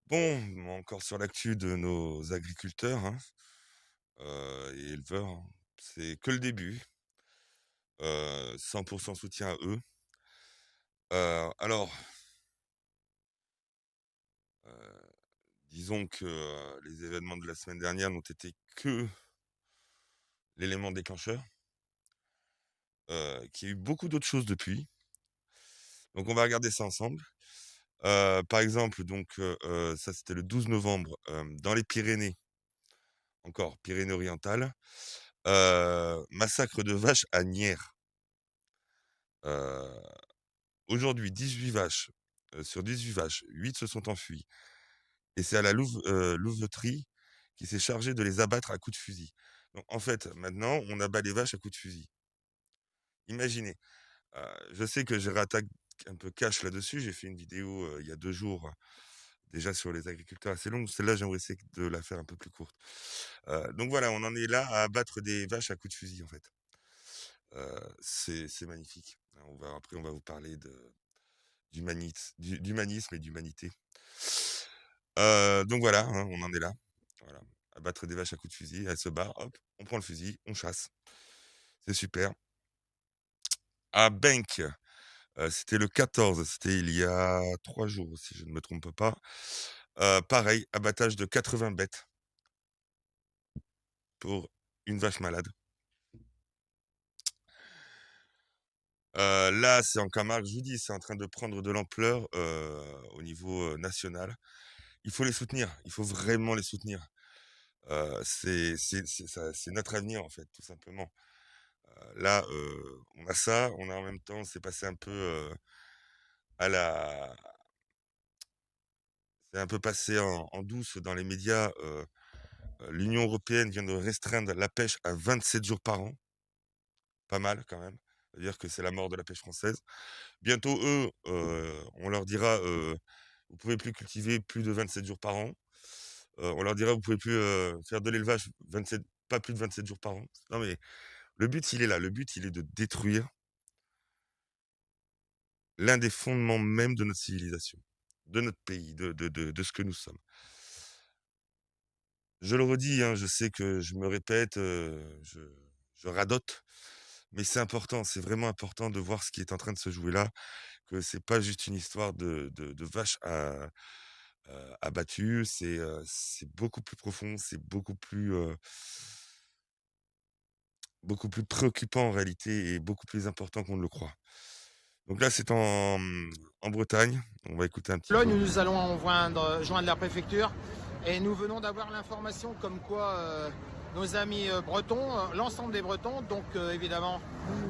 Bon, encore sur l'actu de nos agriculteurs, hein, et éleveurs, hein. C'est que le début, 100 soutien à eux. Alors, heu, disons que, les événements de la semaine dernière n'ont été que l'élément déclencheur, qu'il y a eu beaucoup d'autres choses depuis. Donc on va regarder ça ensemble. Par exemple, donc, ça c'était le 12 novembre, dans les Pyrénées, encore Pyrénées-Orientales, massacre de vaches à Nières. Heu Aujourd'hui, 18 vaches, sur 18 vaches, 8 se sont enfuies et c'est à la louveterie qui s'est chargée de les abattre à coups de fusil. Donc en fait, maintenant, on abat les vaches à coups de fusil. Imaginez, je sais que j'ai rattaque un peu cash là-dessus. J'ai fait une vidéo, il y a 2 jours, déjà sur les agriculteurs assez longue. Celle-là, j'aimerais essayer de la faire un peu plus courte. Donc voilà, on en est là à abattre des vaches à coups de fusil, en fait. C'est magnifique. Après, on va vous parler d'humanisme et d'humanité. Donc voilà, hein, on en est là. Voilà. Abattre des vaches à coups de fusil, elles se barrent, hop, on prend le fusil, on chasse. C'est super. À Benk, c'était le 14, c'était il y a 3 jours, si je ne me trompe pas. Pareil, abattage de 80 bêtes pour une vache malade. Là, c'est en Camargue, je vous dis, c'est en train de prendre de l'ampleur, au niveau, national. Il faut les soutenir, il faut vraiment les soutenir. C'est notre avenir, en fait, tout simplement. Là, on a ça, on a en même temps, c'est passé un peu, à la c'est un peu passé en douce dans les médias, l'Union européenne vient de restreindre la pêche à 27 jours par an. Pas mal quand même. C'est-à-dire que c'est la mort de la pêche française. Bientôt eux, on leur dira, «Vous pouvez plus cultiver plus de 27 jours par an». On leur dira: «Vous pouvez plus, faire de l'élevage 27 pas plus de 27 jours par an». Non mais le but, il est là. Le but, il est de détruire l'un des fondements même de notre civilisation, de notre pays, de ce que nous sommes. Je le redis, hein, je sais que je me répète, je radote, mais c'est important, c'est vraiment important de voir ce qui est en train de se jouer là, que c'est pas juste une histoire de vaches abattues, c'est beaucoup plus profond, c'est beaucoup plus préoccupant en réalité et beaucoup plus important qu'on ne le croit. Donc là, c'est en Bretagne. On va écouter un petit peu. Nous allons joindre la préfecture et nous venons d'avoir l'information comme quoi nos amis bretons, l'ensemble des Bretons, donc évidemment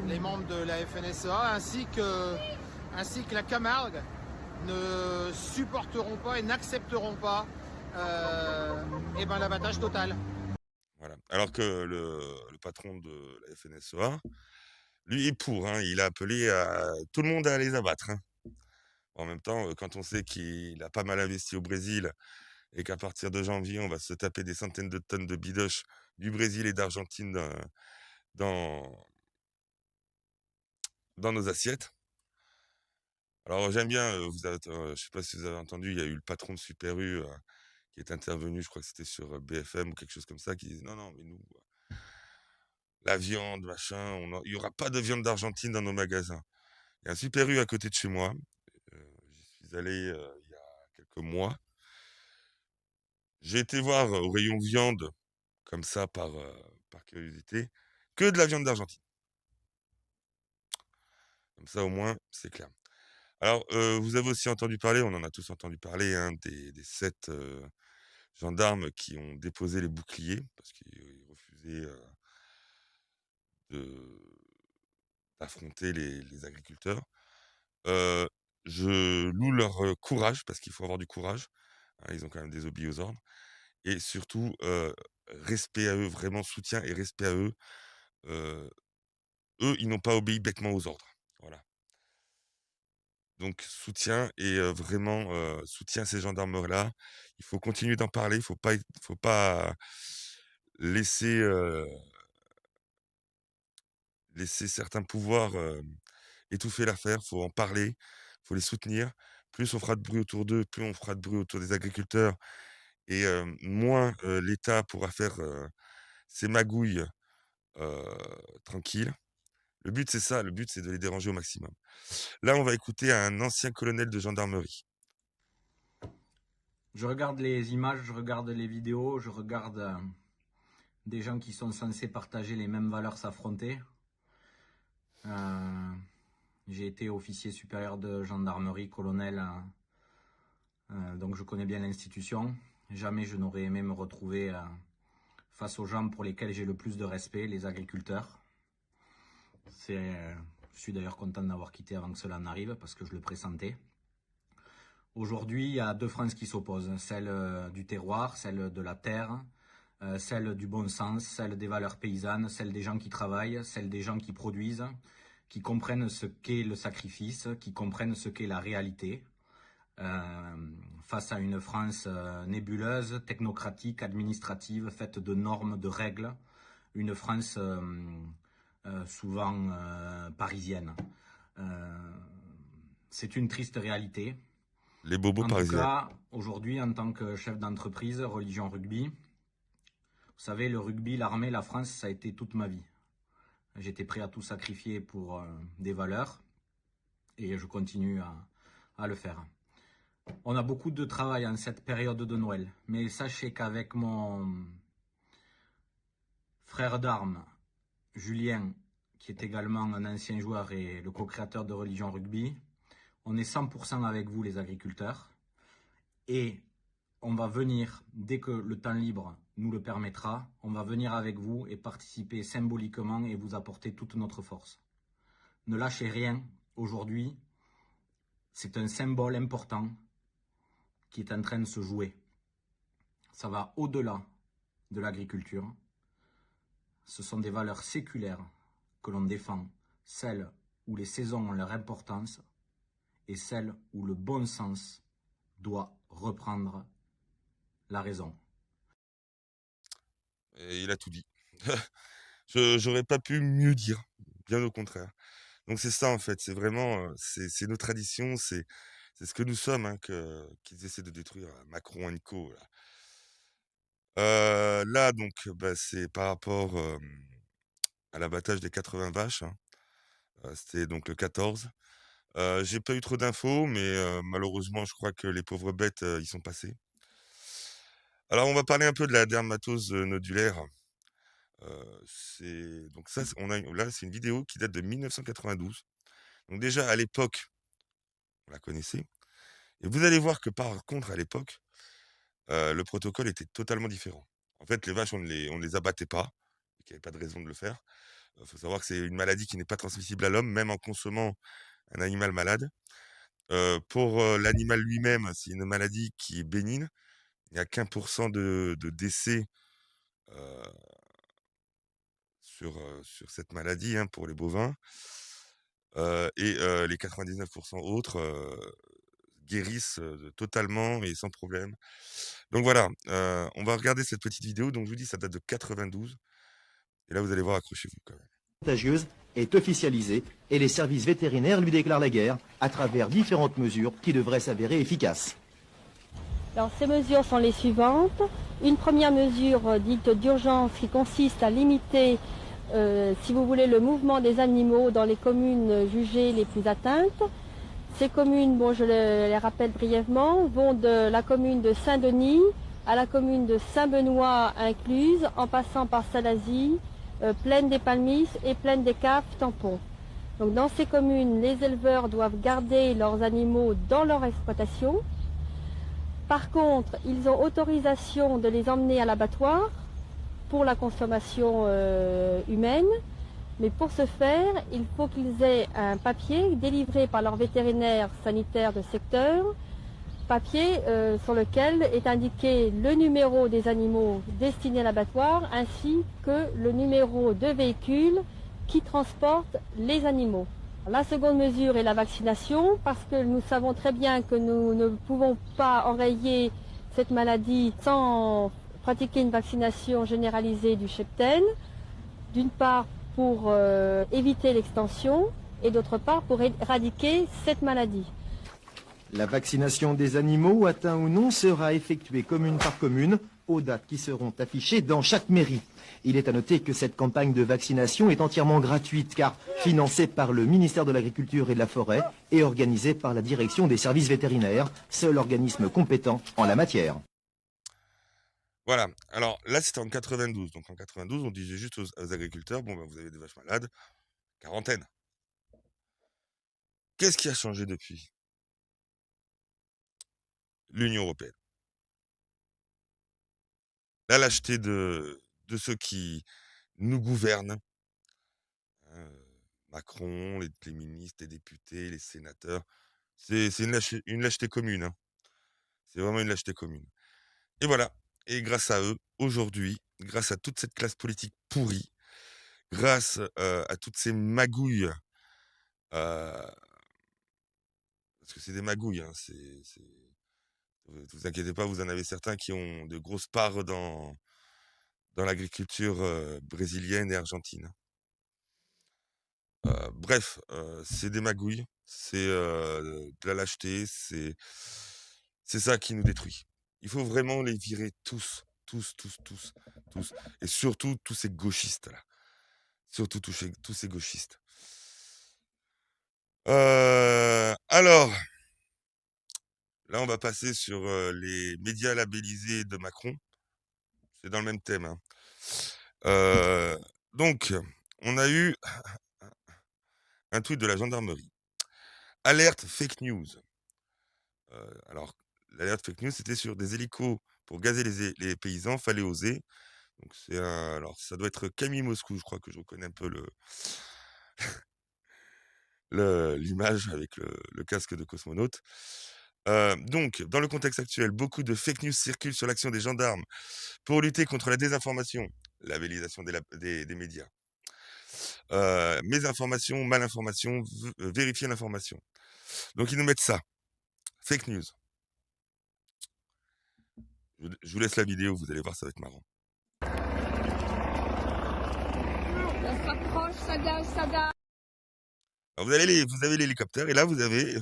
les membres de la FNSEA ainsi que la Camargue ne supporteront pas et n'accepteront pas l'abattage total. Voilà. Alors que le patron de la FNSEA, lui, est pour, hein. Il a appelé à tout le monde à les abattre, hein. En même temps, quand on sait qu'il a pas mal investi au Brésil et qu'à partir de janvier, on va se taper des centaines de tonnes de bidoches du Brésil et d'Argentine, dans dans nos assiettes. Alors j'aime bien, je sais pas si vous avez entendu, il y a eu le patron de Super U, qui est intervenu, je crois que c'était sur, BFM ou quelque chose comme ça, qui disait: «Non, non, mais nous, la viande, machin, il y aura pas de viande d'Argentine dans nos magasins». Il y a un Super U à côté de chez moi, j'y suis allé, il y a quelques mois. J'ai été voir, au rayon viande, comme ça par curiosité, que de la viande d'Argentine. Comme ça au moins, c'est clair. Alors, vous avez aussi entendu parler, on en a tous entendu parler, hein, des 7 gendarmes qui ont déposé les boucliers parce qu'ils refusaient, de d'affronter les agriculteurs. Heu, je loue leur, courage parce qu'il faut avoir du courage, hein, ils ont quand même désobéi aux ordres et surtout, respect à eux, vraiment soutien et respect à eux. Heu, eux, ils n'ont pas obéi bêtement aux ordres. Voilà. Donc soutien et vraiment, soutien à ces gendarmes-là. Il faut continuer d'en parler, faut pas laisser, laisser certains pouvoirs, étouffer l'affaire. Faut en parler, faut les soutenir plus on fera de bruit autour d'eux, plus on fera de bruit autour des agriculteurs et moins, l'État pourra faire, ses magouilles, heu, tranquilles. Le but, c'est ça, le but, c'est de les déranger au maximum. Là, on va écouter un ancien colonel de gendarmerie. Je regarde les images, je regarde les vidéos, je regarde des gens qui sont censés partager les mêmes valeurs s'affronter. J'ai été officier supérieur de gendarmerie, colonel, donc je connais bien l'institution. Jamais je n'aurais aimé me retrouver face aux gens pour lesquels j'ai le plus de respect, les agriculteurs. Je suis d'ailleurs content d'avoir quitté avant que cela n'arrive, parce que je le pressentais. Aujourd'hui, il y a deux France qui s'opposent, celle du terroir, celle de la terre, celle du bon sens, celle des valeurs paysannes, celle des gens qui travaillent, celle des gens qui produisent, qui comprennent ce qu'est le sacrifice, qui comprennent ce qu'est la réalité, face à une France nébuleuse, technocratique, administrative, faite de normes, de règles, une France souvent parisienne. C'est une triste réalité. Les bobos En parisiens. tout cas, aujourd'hui, en tant que chef d'entreprise, religion rugby, vous savez, le rugby, l'armée, la France, ça a été toute ma vie. J'étais prêt à tout sacrifier pour des valeurs et je continue à le faire. On a beaucoup de travail en cette période de Noël, mais sachez qu'avec mon frère d'armes, Julien, qui est également un ancien joueur et le co-créateur de Religion Rugby, on est 100% avec vous les agriculteurs et on va venir, dès que le temps libre nous le permettra, on va venir avec vous et participer symboliquement et vous apporter toute notre force. Ne lâchez rien, aujourd'hui, c'est un symbole important qui est en train de se jouer. Ça va au-delà de l'agriculture. Ce sont des valeurs séculaires que l'on défend, celles où les saisons ont leur importance et celles où le bon sens doit reprendre la raison. Et il a tout dit. J'aurais pas pu mieux dire, bien au contraire. Donc c'est ça en fait, c'est vraiment, c'est nos traditions, c'est ce que nous sommes, hein, qu'ils essaient de détruire, Macron and co, là. Là donc, bah, c'est par rapport, à l'abattage des 80 vaches, hein. C'était donc le 14. J'ai pas eu trop d'infos, mais malheureusement, je crois que les pauvres bêtes, y sont passées. Alors on va parler un peu de la dermatose, nodulaire. C'est donc ça, on a là, c'est une vidéo qui date de 1992. Donc déjà à l'époque, on la connaissait et vous allez voir que par contre à l'époque, le protocole était totalement différent. En fait, les vaches, on ne les abattait pas, il y avait pas de raison de le faire. Faut savoir que c'est une maladie qui n'est pas transmissible à l'homme, même en consommant un animal malade. Pour, l'animal lui-même, c'est une maladie qui est bénigne. Il n'y a qu'1 % de décès, heu, sur cette maladie, hein, pour les bovins. Et les 99 % autres, guérissent, totalement et sans problème. Donc voilà, on va regarder cette petite vidéo. Donc je vous dis, ça date de 92 et là, vous allez voir, accrochez-vous quand même. Contagieuse est officialisée et les services vétérinaires lui déclarent la guerre à travers différentes mesures qui devraient s'avérer efficaces. Alors, ces mesures sont les suivantes. Une première mesure dite d'urgence qui consiste à limiter, si vous voulez, le mouvement des animaux dans les communes jugées les plus atteintes. Ces communes, bon, je les rappelle brièvement, vont de la commune de Saint-Denis à la commune de Saint-Benoît incluse, en passant par Salazie, Plaine des Palmis et Plaine des Caves, Tampon. Donc dans ces communes, les éleveurs doivent garder leurs animaux dans leur exploitation. Par contre, ils ont autorisation de les emmener à l'abattoir pour la consommation humaine. Mais pour ce faire, il faut qu'ils aient un papier délivré par leur vétérinaire sanitaire de secteur, papier sur lequel est indiqué le numéro des animaux destinés à l'abattoir ainsi que le numéro de véhicule qui transporte les animaux. La seconde mesure est la vaccination, parce que nous savons très bien que nous ne pouvons pas enrayer cette maladie sans pratiquer une vaccination généralisée du cheptel, d'une part pour éviter l'extension et d'autre part pour éradiquer cette maladie. La vaccination des animaux, atteints ou non, sera effectuée commune par commune, aux dates qui seront affichées dans chaque mairie. Il est à noter que cette campagne de vaccination est entièrement gratuite, car financée par le ministère de l'Agriculture et de la Forêt et organisée par la direction des services vétérinaires, seul organisme compétent en la matière. Voilà. Alors là, c'était en 92. Donc en 92, on disait juste aux agriculteurs, bon, ben, vous avez des vaches malades, quarantaine. Qu'est-ce qui a changé depuis? L'Union européenne. La lâcheté de ceux qui nous gouvernent, hein, Macron, les ministres, les députés, les sénateurs. C'est une lâcheté commune. Hein. C'est vraiment une lâcheté commune. Et voilà. Et grâce à eux, aujourd'hui, grâce à toute cette classe politique pourrie, grâce à toutes ces magouilles, parce que c'est des magouilles, hein, vous inquiétez pas, vous en avez certains qui ont de grosses parts dans l'agriculture brésilienne et argentine. Bref, c'est des magouilles, c'est de la lâcheté, c'est ça qui nous détruit. Il faut vraiment les virer tous, tous, tous, tous, tous. Et surtout tous ces gauchistes-là. Surtout tous ces gauchistes. Alors, là, on va passer sur les médias labellisés de Macron. C'est dans le même thème. Hein. Donc, on a eu un tweet de la gendarmerie. Alerte fake news. Alors, l'alerte fake news, c'était sur des hélicos pour gazer les paysans, fallait oser. Donc, alors, ça doit être Camille Moscou, je crois que je reconnais un peu l'image avec le casque de cosmonaute. Donc, dans le contexte actuel, beaucoup de fake news circulent sur l'action des gendarmes pour lutter contre la désinformation, la labellisation des médias. Mésinformation, malinformation, vérifier l'information. Donc, ils nous mettent ça. Fake news. Je vous laisse la vidéo, vous allez voir, ça va être marrant. Ça s'approche, ça gaz, ça gaz. Alors vous avez l'hélicoptère et là vous avez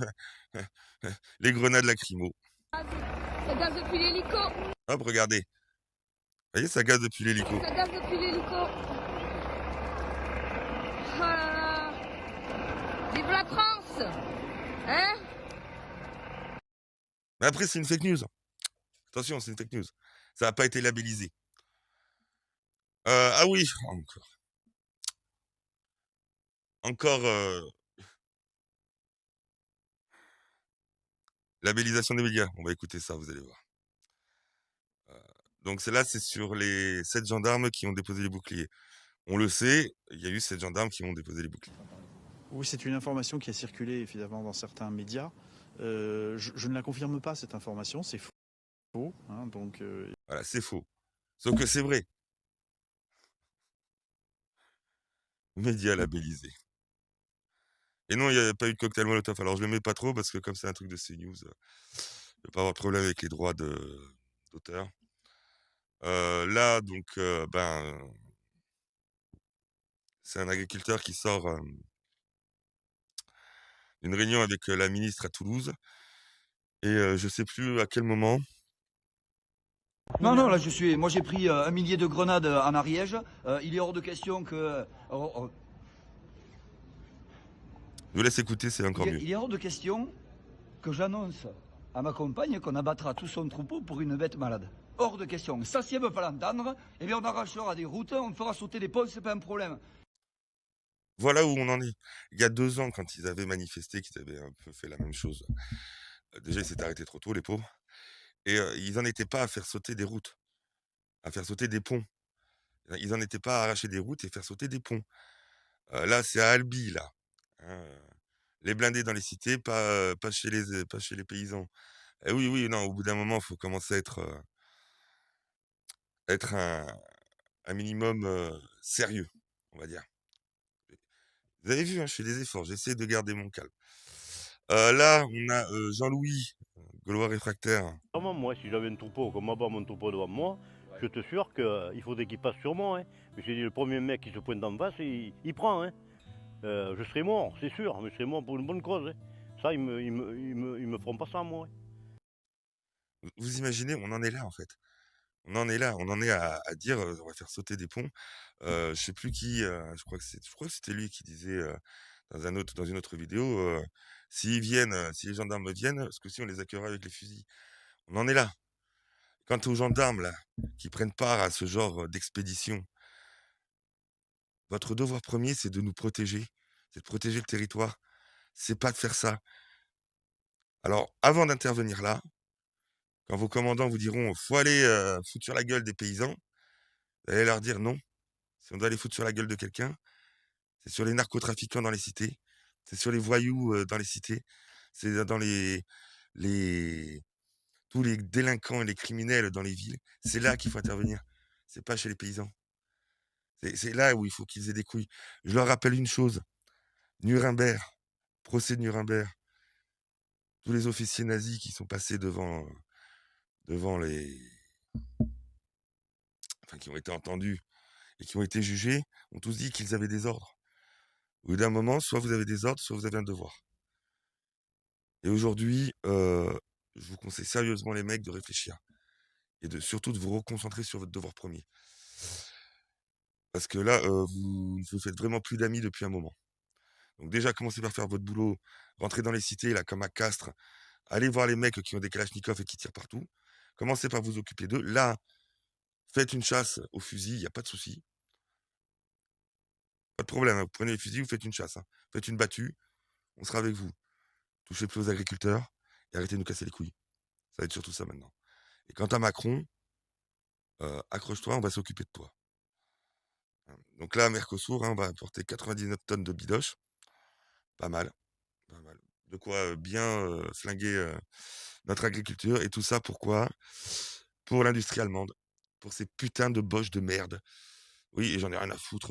les grenades lacrymo. Ça gaz depuis l'hélico. Hop, regardez. Vous voyez, ça gaz depuis l'hélico. Ça gaz depuis l'hélico. Oh là là. Vive la France. Hein? Mais après, c'est une fake news. Attention, c'est une fake news. Ça n'a pas été labellisé. Ah oui, encore labellisation des médias. On va écouter ça, vous allez voir. Donc celle-là, c'est sur les 7 gendarmes qui ont déposé les boucliers. On le sait, il y a eu 7 gendarmes qui ont déposé les boucliers. Oui, c'est une information qui a circulé évidemment dans certains médias. Je ne la confirme pas, cette information, c'est faux. Hein, donc, Voilà, c'est faux. Sauf que c'est vrai. Médias labellisés. Et non, il n'y a pas eu de cocktail Molotov. Alors, je ne le mets pas trop parce que comme c'est un truc de CNews, je ne vais pas avoir de problème avec les droits d'auteur. Là, donc, c'est un agriculteur qui sort d'une réunion avec la ministre à Toulouse. Et je ne sais plus à quel moment. Non, là moi j'ai pris 1 millier de grenades en Ariège. Il est hors de question que... Je vous laisse écouter, c'est encore mieux. Il est hors de question que j'annonce à ma compagne qu'on abattra tout son troupeau pour une bête malade. Hors de question. Ça, si elle ne veut pas l'entendre, eh bien on arrachera des routes, on fera sauter des ponts, c'est pas un problème. Voilà où on en est. Il y a 2 ans, quand ils avaient manifesté, qu'ils avaient un peu fait la même chose, déjà ils s'étaient arrêtés trop tôt, les pauvres. Et ils n'en étaient pas à faire sauter des routes, à faire sauter des ponts. Ils n'en étaient pas à arracher des routes et faire sauter des ponts. Là, c'est à Albi, là. Hein, les blindés dans les cités, pas chez les paysans. Et oui, non, au bout d'un moment, il faut commencer à être un minimum sérieux, on va dire. Vous avez vu, hein, je fais des efforts, j'essaie de garder mon calme. Là, on a Jean-Louis, Gaulois réfractaire. Vraiment, moi, si j'avais un troupeau, comme moi, mon troupeau devant moi, je te jure qu'il faudrait qu'il passe sur moi. Hein. Mais j'ai dit, le premier mec qui se pointe en face, il prend. Hein. Je serais mort, c'est sûr, mais je serais mort pour une bonne cause. Hein. Ça, ils me feront pas ça, moi. Vous imaginez, on en est là, en fait. On en est là, on en est à dire, on va faire sauter des ponts. Je sais plus qui, je crois que c'était lui qui disait, dans une autre vidéo, s'ils viennent, si les gendarmes viennent, ce coup-ci, on les accueillera avec les fusils. On en est là. Quant aux gendarmes, là, qui prennent part à ce genre, d'expédition, votre devoir premier, c'est de nous protéger, c'est de protéger le territoire, c'est pas de faire ça. Alors, avant d'intervenir là, quand vos commandants vous diront: «Faut aller, foutre sur la gueule des paysans», vous allez leur dire: «Non, si on doit aller foutre sur la gueule de quelqu'un, c'est sur les narcotrafiquants dans les cités, c'est sur les voyous, dans les cités, c'est dans les tous les délinquants et les criminels dans les villes. C'est là qu'il faut intervenir, c'est pas chez les paysans. C'est là où il faut qu'ils aient des couilles». Je leur rappelle une chose, Nuremberg, procès de Nuremberg, tous les officiers nazis qui sont passés devant les enfin, qui ont été entendus et qui ont été jugés, ont tous dit qu'ils avaient des ordres. Au bout d'un moment, soit vous avez des ordres, soit vous avez un devoir. Et aujourd'hui, je vous conseille sérieusement les mecs de réfléchir et surtout de vous reconcentrer sur votre devoir premier. Parce que là, vous faites vraiment plus d'amis depuis un moment. Donc déjà, commencez par faire votre boulot, rentrez dans les cités, là, comme à Castres, allez voir les mecs qui ont des kalachnikovs et qui tirent partout. Commencez par vous occuper d'eux. Là, faites une chasse aux fusils, il y a pas de souci. Pas de problème, hein, vous prenez les fusils, vous faites une chasse, hein. Faites une battue, on sera avec vous. Touchez plus aux agriculteurs et arrêtez de nous casser les couilles. Ça va être surtout ça maintenant. Et quant à Macron, accroche-toi, on va s'occuper de toi. Hein. Donc là, Mercosur, hein, on va apporter 99 tonnes de bidoche. Pas mal, pas mal. De quoi bien flinguer notre agriculture. Et tout ça, pourquoi? Pour l'industrie allemande. Pour ces putains de boches de merde. Oui, et j'en ai rien à foutre.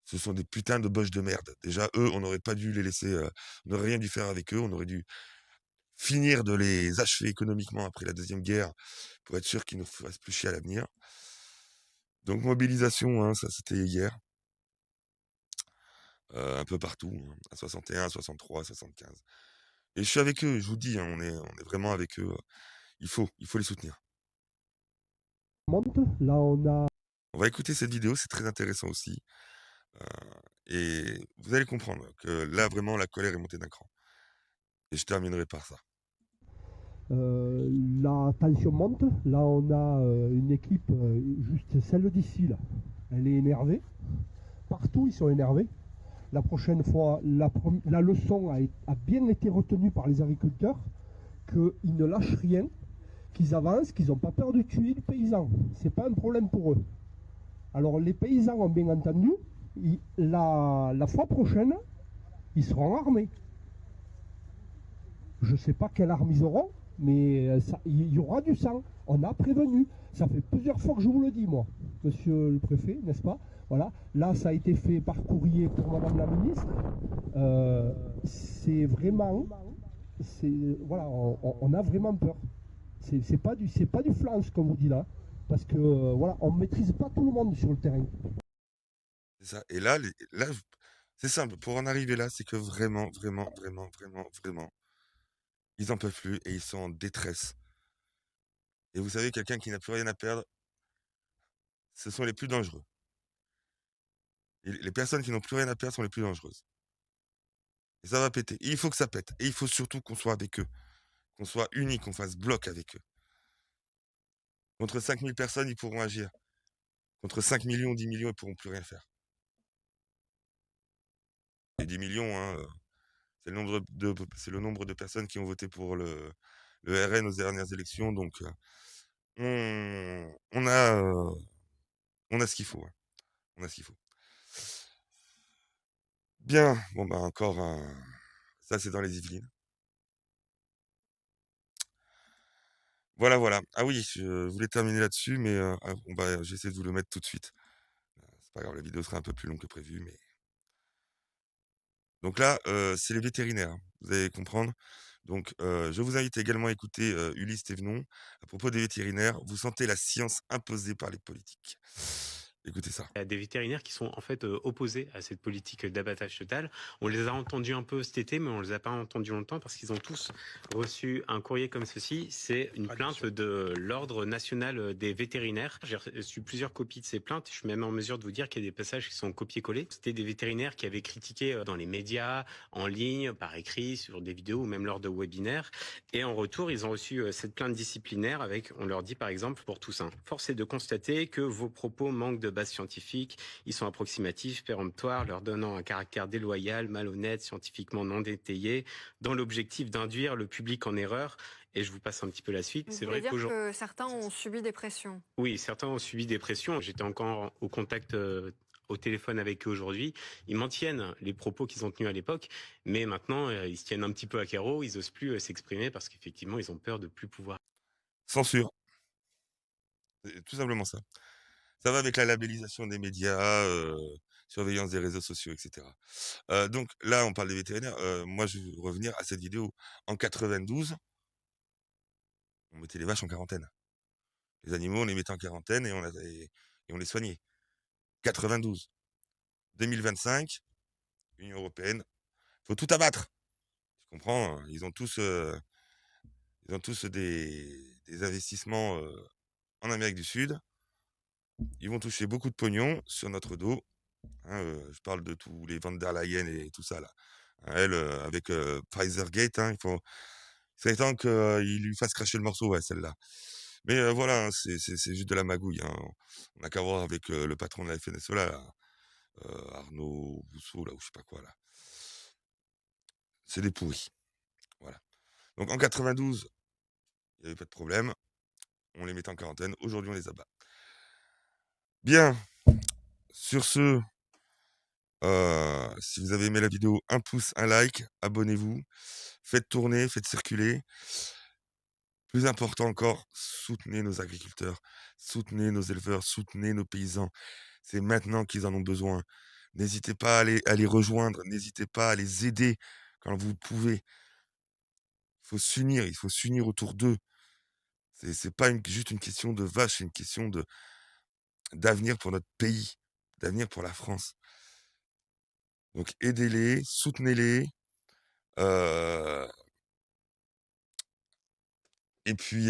Ce sont des putains de boches de merde. Déjà, eux, on n'aurait pas dû les laisser. On n'aurait rien dû faire avec eux. On aurait dû finir de les achever économiquement après la Deuxième Guerre pour être sûr qu'ils ne nous fassent plus chier à l'avenir. Donc, mobilisation, hein, ça c'était hier. Un peu partout, hein, à 61, à 63, à 75. Et je suis avec eux, je vous dis, hein, on est vraiment avec eux. Il faut les soutenir. Là, On va écouter cette vidéo, c'est très intéressant aussi. Et vous allez comprendre que là, vraiment, la colère est montée d'un cran. Et je terminerai par ça. la tension monte. Là, on a une équipe, juste celle d'ici, là. Elle est énervée. Partout, ils sont énervés. La prochaine fois, la leçon a bien été retenue par les agriculteurs, qu'ils ne lâchent rien, qu'ils avancent, qu'ils n'ont pas peur de tuer le paysan. C'est pas un problème pour eux. Alors, les paysans ont bien entendu. La fois prochaine, ils seront armés. Je ne sais pas quelle arme ils auront, mais il y aura du sang. On a prévenu. Ça fait plusieurs fois que je vous le dis, moi, monsieur le préfet, n'est-ce pas? Voilà. Là, ça a été fait par courrier pour madame la ministre. C'est vraiment... Voilà, on a vraiment peur. C'est pas du flanc, ce qu'on vous dit là. Parce que, voilà, on ne maîtrise pas tout le monde sur le terrain. C'est ça. Et là, c'est simple. Pour en arriver là, c'est que vraiment, ils n'en peuvent plus et ils sont en détresse. Et vous savez, quelqu'un qui n'a plus rien à perdre, ce sont les plus dangereux. Et les personnes qui n'ont plus rien à perdre sont les plus dangereuses. Et ça va péter. Et il faut que ça pète. Et il faut surtout qu'on soit avec eux. Qu'on soit unis, qu'on fasse bloc avec eux. Contre 5000 personnes, ils pourront agir. Contre 5 millions, 10 millions, ils ne pourront plus rien faire. Et 10 millions, hein, c'est le nombre de personnes qui ont voté pour le RN aux dernières élections. Donc, on a ce qu'il faut. Hein. On a ce qu'il faut. Bien. Bon, bah, encore ça, c'est dans les Yvelines. Voilà. Ah oui, je voulais terminer là-dessus, mais j'essaie de vous le mettre tout de suite. C'est pas grave, la vidéo sera un peu plus longue que prévu, mais... Donc là, c'est les vétérinaires, hein, vous allez comprendre. Donc, je vous invite également à écouter Ulysse Thévenon à propos des vétérinaires. Vous sentez la science imposée par les politiques. Écoutez ça. Il y a des vétérinaires qui sont en fait opposés à cette politique d'abattage total. On les a entendus un peu cet été, mais on les a pas entendus longtemps parce qu'ils ont tous reçu un courrier comme ceci. C'est une plainte de l'Ordre national des vétérinaires. J'ai reçu plusieurs copies de ces plaintes. Je suis même en mesure de vous dire qu'il y a des passages qui sont copiés-collés. C'était des vétérinaires qui avaient critiqué dans les médias, en ligne, par écrit, sur des vidéos ou même lors de webinaires. Et en retour, ils ont reçu cette plainte disciplinaire avec, on leur dit par exemple, pour Toussaint. Force est de constater que vos propos manquent de base scientifique, ils sont approximatifs, péremptoires, leur donnant un caractère déloyal, malhonnête, scientifiquement non détaillé, dans l'objectif d'induire le public en erreur. Et je vous passe un petit peu la suite. C'est vrai que certains ont subi des pressions. Oui, certains ont subi des pressions. J'étais encore au contact au téléphone avec eux aujourd'hui. Ils maintiennent les propos qu'ils ont tenus à l'époque, mais maintenant, ils se tiennent un petit peu à carreau, ils n'osent plus s'exprimer parce qu'effectivement, ils ont peur de plus pouvoir. Censure. C'est tout simplement ça. Ça va avec la labellisation des médias, surveillance des réseaux sociaux, etc. Donc là, on parle des vétérinaires. Moi, je veux revenir à cette vidéo. En 92, on mettait les vaches en quarantaine. Les animaux, on les mettait en quarantaine et on les soignait. 92. 2025, Union européenne, faut tout abattre. Tu comprends? Hein. Ils ont tous des investissements en Amérique du Sud. Ils vont toucher beaucoup de pognon sur notre dos. Hein, je parle de tous les Van der Leyen et tout ça là. Hein, elle, avec Pfizergate, hein, c'est temps qu'il lui fasse cracher le morceau, ouais, celle-là. Mais voilà, hein, c'est juste de la magouille. Hein. On n'a qu'à voir avec le patron de la FNSE là, Arnaud Bousseau, là, ou je sais pas quoi, là. C'est des pourris. Voilà. Donc en 92, il n'y avait pas de problème. On les mettait en quarantaine. Aujourd'hui, on les abat. Bien. Sur ce, si vous avez aimé la vidéo, un pouce, un like, abonnez-vous. Faites tourner, faites circuler. Plus important encore, soutenez nos agriculteurs, soutenez nos éleveurs, soutenez nos paysans. C'est maintenant qu'ils en ont besoin. N'hésitez pas à les rejoindre, n'hésitez pas à les aider quand vous pouvez. Il faut s'unir autour d'eux. C'est pas juste une question de vache, c'est une question d'avenir pour notre pays, d'avenir pour la France. Donc aidez-les, soutenez-les. Et puis,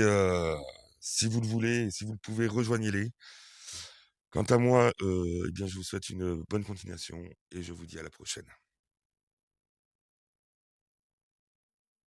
si vous le voulez, si vous le pouvez, rejoignez-les. Quant à moi, eh bien, je vous souhaite une bonne continuation et je vous dis à la prochaine.